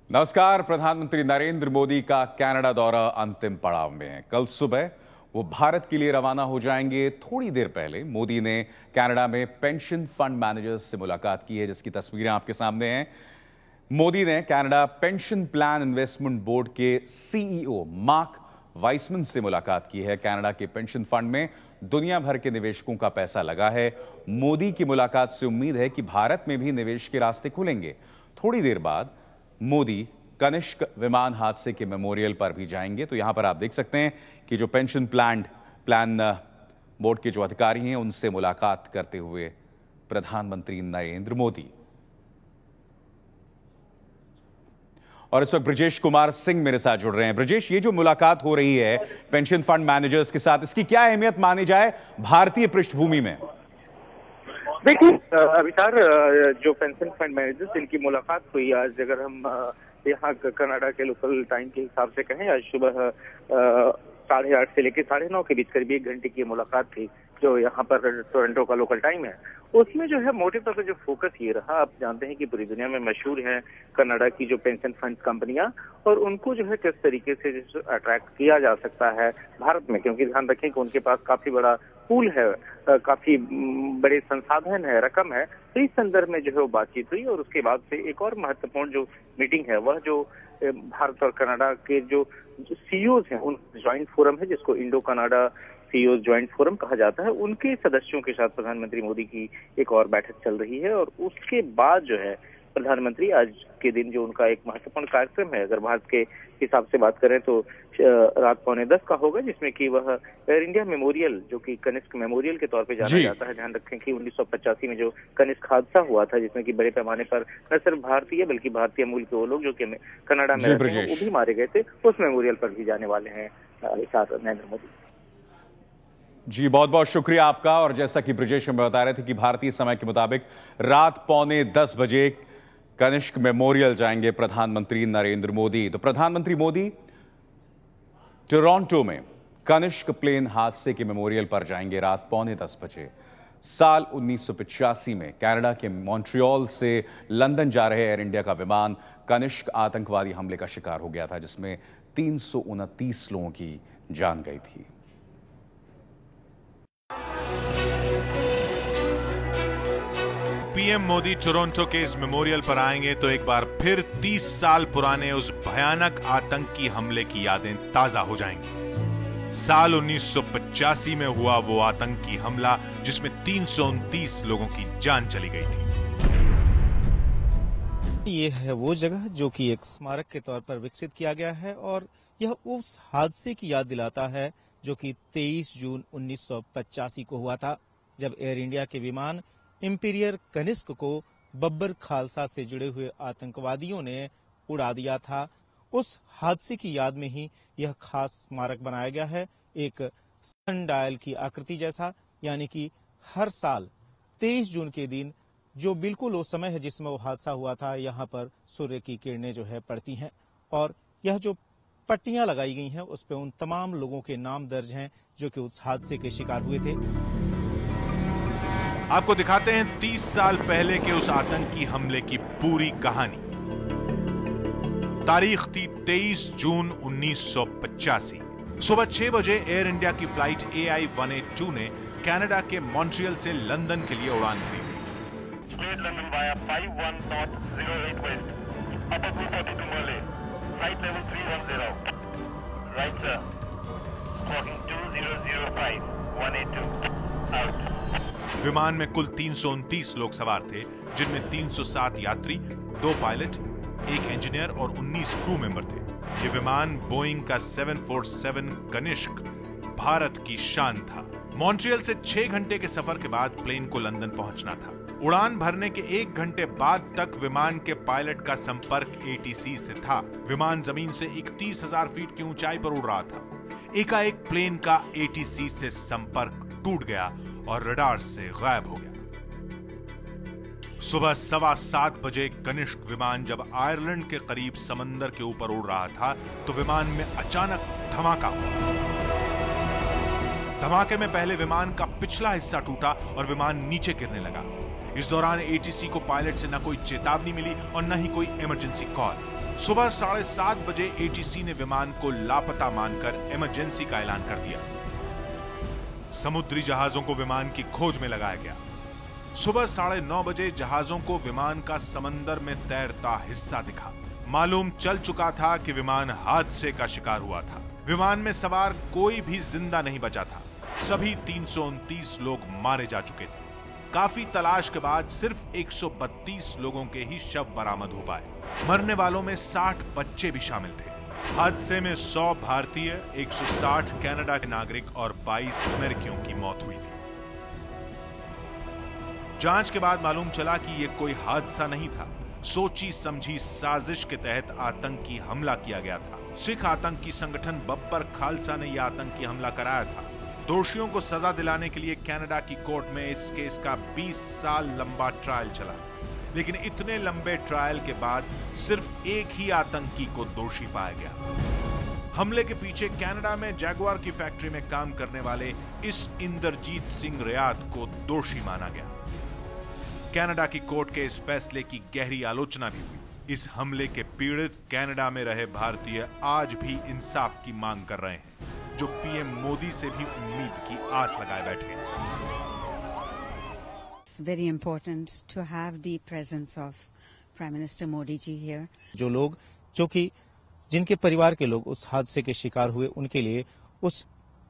नमस्कार। प्रधानमंत्री नरेंद्र मोदी का कनाडा दौरा अंतिम पड़ाव में है। कल सुबह वो भारत के लिए रवाना हो जाएंगे। थोड़ी देर पहले मोदी ने कनाडा में पेंशन फंड मैनेजर्स से मुलाकात की है, जिसकी तस्वीरें आपके सामने हैं। मोदी ने Canada pension plan investment board के सीईओ मार्क वाइसमैन से मुलाकात की है। कनाडा के पेंशन फंड में दुनिया भर के निवेशकों का पैसा लगा है। मोदी की मुलाकात से उम्मीद है कि भारत में भी निवेश के रास्ते खुलेंगे। थोड़ी देर बाद मोदी कनिष्क विमान हादसे के मेमोरियल पर भी जाएंगे। तो यहां पर आप देख सकते हैं कि जो पेंशन प्लान बोर्ड के जो अधिकारी हैं, उनसे मुलाकात करते हुए प्रधानमंत्री नरेंद्र मोदी। और इस वक्त ब्रजेश कुमार सिंह मेरे साथ जुड़ रहे हैं। ब्रजेश, ये जो मुलाकात हो रही है पेंशन फंड मैनेजर्स के साथ, इसकी क्या अहमियत मानी जाए भारतीय पृष्ठभूमि में? देखिए अवितार, जो पेंशन फंड मैनेजर्स इनकी मुलाकात हुई आज, अगर हम यहाँ कनाडा के लोकल टाइम के हिसाब से कहें, आज सुबह 8:30 से लेकर 9:30 के बीच करीब 1 घंटे की मुलाकात थी, जो यहाँ पर टोरंटो का लोकल टाइम है। उसमें जो है मोटे तौर पर जो फोकस ये रहा, आप जानते हैं कि पूरी दुनिया में मशहूर है कनाडा की जो पेंशन फंड कंपनियां, और उनको जो है किस तरीके से अट्रैक्ट किया जा सकता है भारत में, क्योंकि ध्यान रखें कि उनके पास काफी बड़ा पूल है, काफी बड़े संसाधन है, रकम है। तो इस संदर्भ में जो है वो बातचीत हुई, और उसके बाद से एक और महत्वपूर्ण जो मीटिंग है वह जो भारत और कनाडा के जो सीईओज हैं, उन ज्वाइंट फोरम है जिसको Indo Canada CEO joint forum कहा जाता है, उनके सदस्यों के साथ प्रधानमंत्री मोदी की एक और बैठक चल रही है। और उसके बाद जो है प्रधानमंत्री आज के दिन जो उनका एक महत्वपूर्ण कार्यक्रम है, अगर भारत के हिसाब से बात करें तो रात 9:45 का होगा, जिसमें कि वह एयर इंडिया मेमोरियल, जो कि कनिष्क मेमोरियल के तौर पे जाना जाता है। ध्यान रखें कि 1985 में जो कनिष्क हादसा हुआ था, जिसमें कि बड़े पैमाने पर न सिर्फ भारतीय बल्कि भारतीय मूल के वो लोग जो कि कनाडा में रहते हैं वो भी मारे गए थे, उस मेमोरियल पर भी जाने वाले हैं नरेंद्र मोदी। जी, बहुत बहुत शुक्रिया आपका। और जैसा कि ब्रजेश हमें बता रहे थे कि भारतीय समय के मुताबिक रात 9:45 बजे कनिष्क मेमोरियल जाएंगे प्रधानमंत्री नरेंद्र मोदी। तो प्रधानमंत्री मोदी टोरंटो में कनिष्क प्लेन हादसे के मेमोरियल पर जाएंगे रात 9:45 बजे। साल 1985 में कनाडा के मॉन्ट्रियल से लंदन जा रहे एयर इंडिया का विमान कनिष्क आतंकवादी हमले का शिकार हो गया था, जिसमें 329 लोगों की जान गई थी। पीएम मोदी टोरंटो के इस मेमोरियल पर आएंगे तो एक बार फिर 30 साल पुराने उस भयानक आतंकी हमले की यादें ताजा हो जाएंगी। साल 1985 में हुआ वो आतंकी हमला, जिसमें 329 लोगों की जान चली गई थी। ये है वो जगह जो कि एक स्मारक के तौर पर विकसित किया गया है, और यह उस हादसे की याद दिलाता है जो कि 23 जून 1985 को हुआ था, जब एयर इंडिया के विमान इंपीरियर कनिष्क को बब्बर खालसा से जुड़े हुए आतंकवादियों ने उड़ा दिया था। उस हादसे की याद में ही यह खास स्मारक बनाया गया है, एक सनडायल की आकृति जैसा, यानी कि हर साल 23 जून के दिन, जो बिल्कुल वो समय है जिसमें वो हादसा हुआ था, यहाँ पर सूर्य की किरणें जो है पड़ती हैं, और यह जो पट्टियां लगाई गई हैं उस पर उन तमाम लोगों के नाम दर्ज हैं जो कि उस हादसे के शिकार हुए थे। आपको दिखाते हैं 30 साल पहले के उस आतंकी हमले की पूरी कहानी। तारीख थी 23 जून 1985। सुबह 6 बजे एयर इंडिया की फ्लाइट AI-182 ने कनाडा के मॉन्ट्रियल से लंदन के लिए उड़ान भरी थी। विमान में कुल 329 लोग सवार थे, जिनमें 307 यात्री, 2 पायलट, 1 इंजीनियर और 19 क्रू मेंबर थे। ये विमान बोइंग का 747 कनिष्क भारत की शान था। मॉन्ट्रियल से 6 घंटे के सफर के बाद प्लेन को लंदन पहुंचना था। उड़ान भरने के 1 घंटे बाद तक विमान के पायलट का संपर्क ATC से था। विमान जमीन से 31,000 फीट की ऊंचाई पर उड़ रहा था। एकाएक प्लेन का ATC से संपर्क टूट गया और रडार से गायब हो गया। सुबह 7:15 बजे कनिष्क विमान जब आयरलैंड के करीब समंदर के ऊपर उड़ रहा था तो विमान में अचानक धमाका हुआ। धमाके में पहले विमान का पिछला हिस्सा टूटा और विमान नीचे गिरने लगा। इस दौरान ATC को पायलट से न कोई चेतावनी मिली और न ही कोई इमरजेंसी कॉल। सुबह 7:30 बजे एटीसी ने विमान को लापता मानकर इमरजेंसी का ऐलान कर दिया। समुद्री जहाजों को विमान की खोज में लगाया गया। सुबह 9:30 बजे जहाजों को विमान का समंदर में तैरता हिस्सा दिखा। मालूम चल चुका था कि विमान हादसे का शिकार हुआ था। विमान में सवार कोई भी जिंदा नहीं बचा था। सभी 329 लोग मारे जा चुके थे। काफी तलाश के बाद सिर्फ 132 लोगों के ही शव बरामद हो पाए। मरने वालों में 60 बच्चे भी शामिल थे। हादसे में 100 भारतीय, 160 कनाडा के नागरिक और 22 अमेरिकियों की मौत हुई थी। जांच के बाद मालूम चला कि यह कोई हादसा नहीं था। सोची समझी साजिश के तहत आतंकी हमला किया गया था। सिख आतंकी संगठन बब्बर खालसा ने यह आतंकी हमला कराया था। दोषियों को सजा दिलाने के लिए कनाडा की कोर्ट में इस केस का 20 साल लंबा ट्रायल चला, लेकिन इतने लंबे ट्रायल के बाद सिर्फ एक ही आतंकी को दोषी पाया गया। हमले के पीछे कनाडा में जैगुआर की फैक्ट्री में काम करने वाले इस इंद्रजीत सिंह रियात को दोषी माना गया। कनाडा की कोर्ट के इस फैसले की गहरी आलोचना भी हुई। इस हमले के पीड़ित कनाडा में रहे भारतीय आज भी इंसाफ की मांग कर रहे हैं, जो पीएम मोदी से भी उम्मीद की आस लगाए बैठे हैं। It's very important to have the presence of Prime Minister Modi ji here. जो लोग जिनके परिवार के लोग उस हादसे के शिकार हुए, उनके लिए उस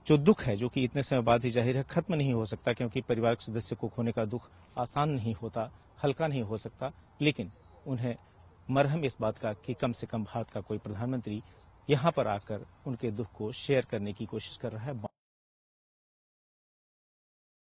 जो दुख है, जो कि इतने समय बाद ही जाहिर है खत्म नहीं हो सकता, क्योंकि परिवार के सदस्य को खोने का दुख आसान नहीं होता, हल्का नहीं हो सकता, लेकिन उन्हें मरहम इस बात का कि कम से कम भारत का कोई प्रधानमंत्री यहाँ पर आकर उनके दुख को शेयर करने की कोशिश कर रहा है।